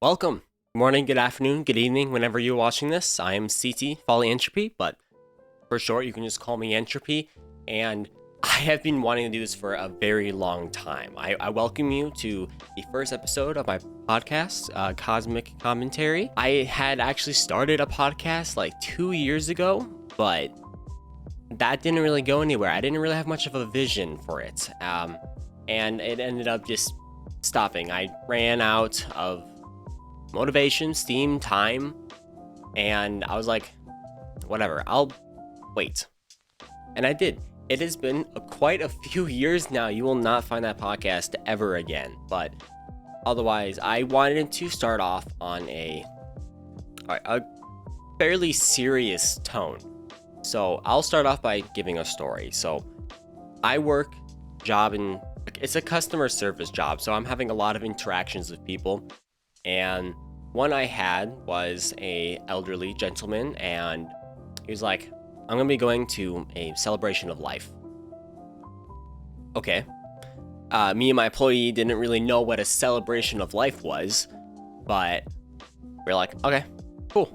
Welcome. Good morning, good afternoon, good evening, whenever you're watching this. I am CT, Folly Entropy, but for short, you can just call me Entropy. And I have been wanting to do this for a very long time. I welcome you to the first episode of my podcast, Cosmic Commentary. I had actually started a podcast like 2 years ago, but that didn't really go anywhere. I didn't really have much of a vision for it. And it ended up just stopping. I ran out of motivation, steam, time, and I was like, whatever, I'll wait. And I did. It has been quite a few years now. You will not find that podcast ever again. But otherwise, I wanted to start off on a fairly serious tone. So I'll start off by giving a story. So I work job in, it's a customer service job. So I'm having a lot of interactions with people. And one I had was a elderly gentleman, and he was like, I'm gonna be going to a celebration of life. Okay. Me and my employee didn't really know what a celebration of life was, but we're like, okay, cool.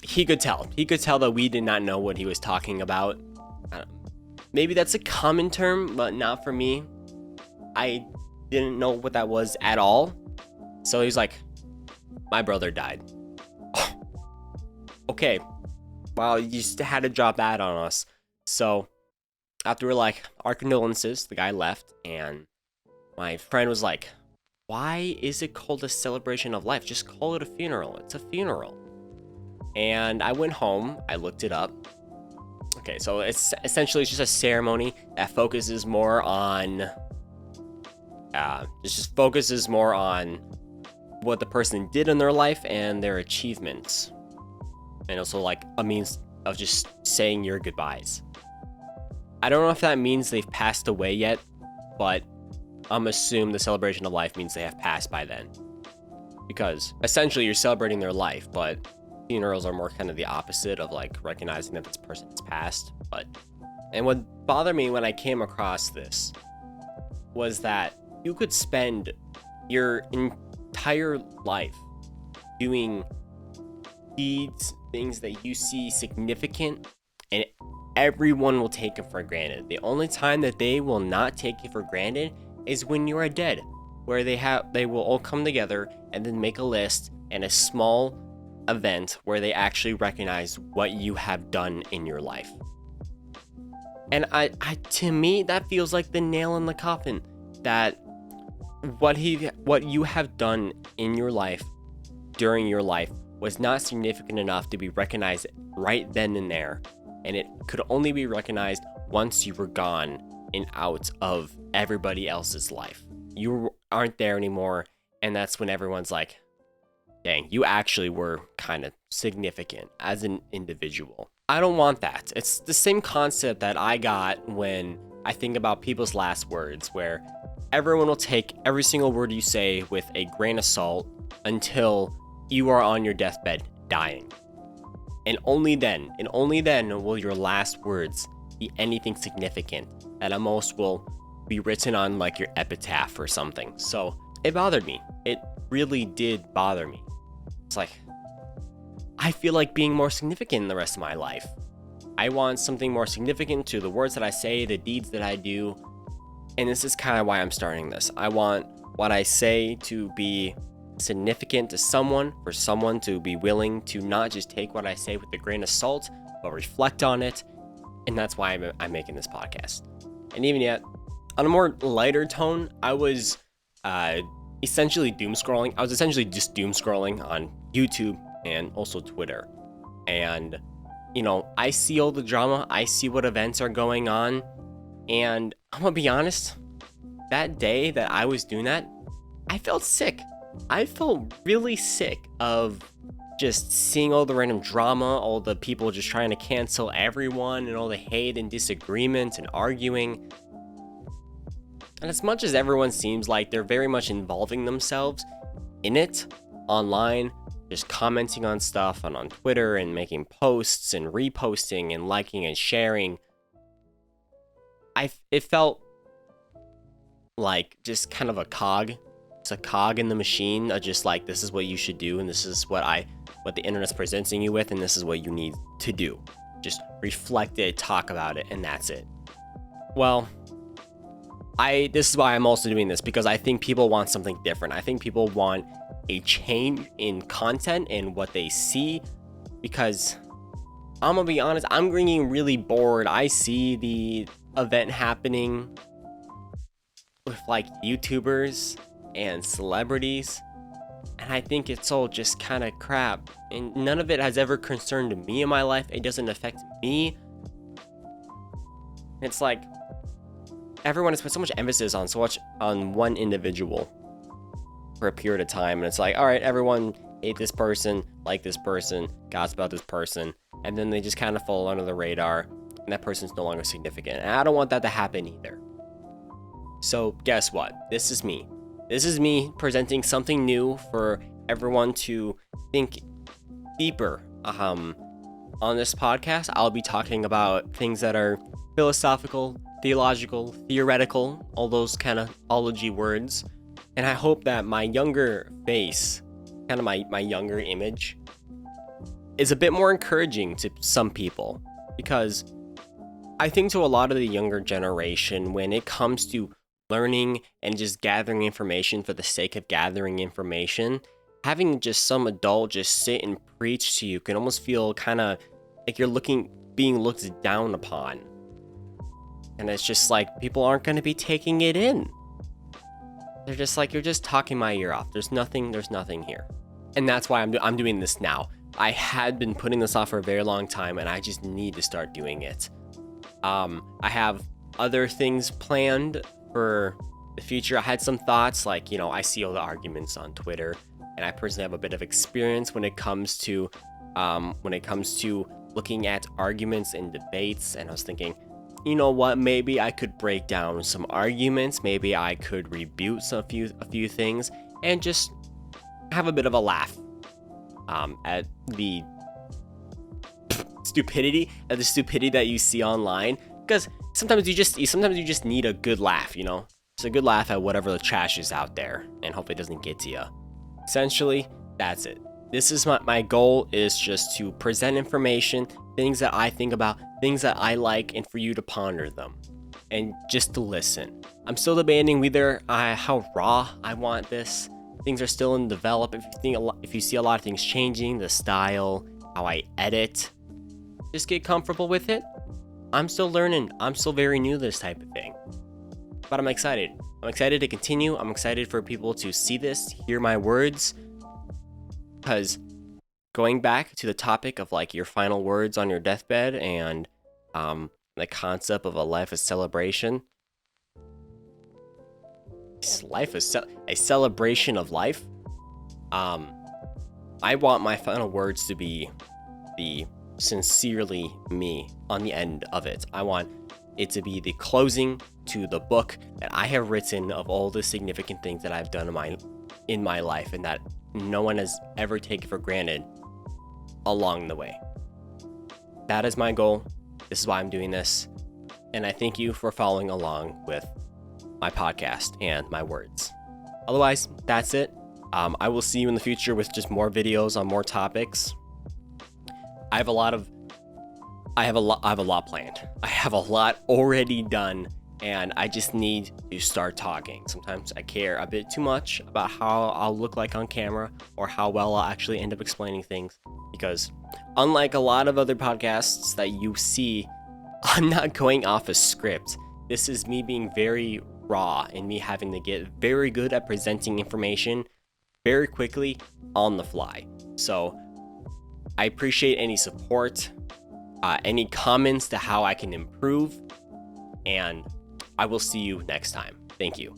He could tell that we did not know what he was talking about. Maybe that's a common term, but not for me. I didn't know what that was at all. So he's like, my brother died. Okay. Wow, you just had to drop that on us. So after we're like, our condolences, the guy left, and my friend was like, why is it called a celebration of life? Just call it a funeral. It's a funeral. And I went home, I looked it up. Okay, so it's essentially just a ceremony that focuses more on what the person did in their life and their achievements, and also like a means of just saying your goodbyes. I don't know if that means they've passed away yet, but I'm assuming the celebration of life means they have passed by then, because essentially you're celebrating their life, but funerals are more kind of the opposite of like recognizing that this person has passed. And what bothered me when I came across this was that you could spend your entire life doing deeds, things that you see significant, and everyone will take it for granted. The only time that they will not take it for granted is when you are dead, where they will all come together and then make a list and a small event where they actually recognize what you have done in your life. And I to me, that feels like the nail in the coffin, that what you have done in your life during your life was not significant enough to be recognized right then and there, and it could only be recognized once you were gone and out of everybody else's life. You aren't there anymore, and that's when everyone's like, dang, you actually were kind of significant as an individual. I don't want that. It's the same concept that I got when I think about people's last words, where everyone will take every single word you say with a grain of salt until you are on your deathbed dying. And only then will your last words be anything significant, that at most will be written on like your epitaph or something. So it bothered me. It really did bother me. It's like, I feel like being more significant in the rest of my life. I want something more significant to the words that I say, the deeds that I do. And this is kind of why I'm starting this. I want what I say to be significant to someone, for someone to be willing to not just take what I say with a grain of salt, but reflect on it. And that's why I'm making this podcast. And even yet, on a more lighter tone, I was essentially just doom scrolling on YouTube and also Twitter. And, I see all the drama, I see what events are going on, and I'm gonna be honest, that day that I was doing that, I felt sick. I felt really sick of just seeing all the random drama, all the people just trying to cancel everyone, and all the hate and disagreement and arguing. And as much as everyone seems like they're very much involving themselves in it online, just commenting on stuff on Twitter and making posts and reposting and liking and sharing, it felt like just kind of a cog It's a cog in the machine of just like, this is what you should do, and this is what the internet's presenting you with, and this is what you need to do. Just reflect it, talk about it, and that's it. Well, this is why I'm also doing this, because I think people want something different. I think people want a change in content and what they see, because I'm gonna be honest, I'm getting really bored. I see the event happening with like YouTubers and celebrities, and I think it's all just kind of crap, and none of it has ever concerned me in my life. It doesn't affect me. It's like everyone has put so much emphasis on one individual for a period of time, and it's like, all right, everyone hate this person, like this person, gossip about this person, and then they just kind of fall under the radar, and that person's no longer significant. And I don't want that to happen either. So guess what? This is me. This is me presenting something new for everyone to think deeper. On this podcast, I'll be talking about things that are philosophical, theological, theoretical, all those kind of ology words. And I hope that my younger face, kind of my younger image, is a bit more encouraging to some people. Because I think to a lot of the younger generation, when it comes to learning and just gathering information for the sake of gathering information, having just some adult just sit and preach to you can almost feel kind of like you're being looked down upon. And it's just like, people aren't going to be taking it in. They're just like, you're just talking my ear off. There's nothing here. And that's why I'm doing this now. I had been putting this off for a very long time, and I just need to start doing it. I have other things planned for the future. I had some thoughts, like, I see all the arguments on Twitter, and I personally have a bit of experience when it comes to looking at arguments and debates. And I was thinking, you know what, maybe I could break down some arguments, maybe I could rebut a few things, and just have a bit of a laugh at the stupidity that you see online. Because sometimes you just need a good laugh, Just a good laugh at whatever the trash is out there, and hopefully it doesn't get to you. Essentially, that's it. This is my goal, is just to present information, things that I think about, things that I like, and for you to ponder them, and just to listen. I'm still debating whether how raw I want this. Things are still in develop. If you see a lot of things changing, the style, how I edit, just get comfortable with it. I'm still learning. I'm still very new to this type of thing. But I'm excited. I'm excited to continue. I'm excited for people to see this, hear my words. Because going back to the topic of like your final words on your deathbed, and the concept of a life of celebration. A celebration of life. I want my final words to be the sincerely me on the end of it. I want it to be the closing to the book that I have written of all the significant things that I've done in my life, and that no one has ever taken for granted along the way. That is my goal. This is why I'm doing this. And I thank you for following along with my podcast and my words. Otherwise, that's it. I will see you in the future with just more videos on more topics. I have a lot planned. I have a lot already done, and I just need to start talking. Sometimes I care a bit too much about how I'll look like on camera, or how well I'll actually end up explaining things, because unlike a lot of other podcasts that you see, I'm not going off a script. This is me being very raw, and me having to get very good at presenting information very quickly on the fly. So I appreciate any support, any comments to how I can improve, and I will see you next time. Thank you.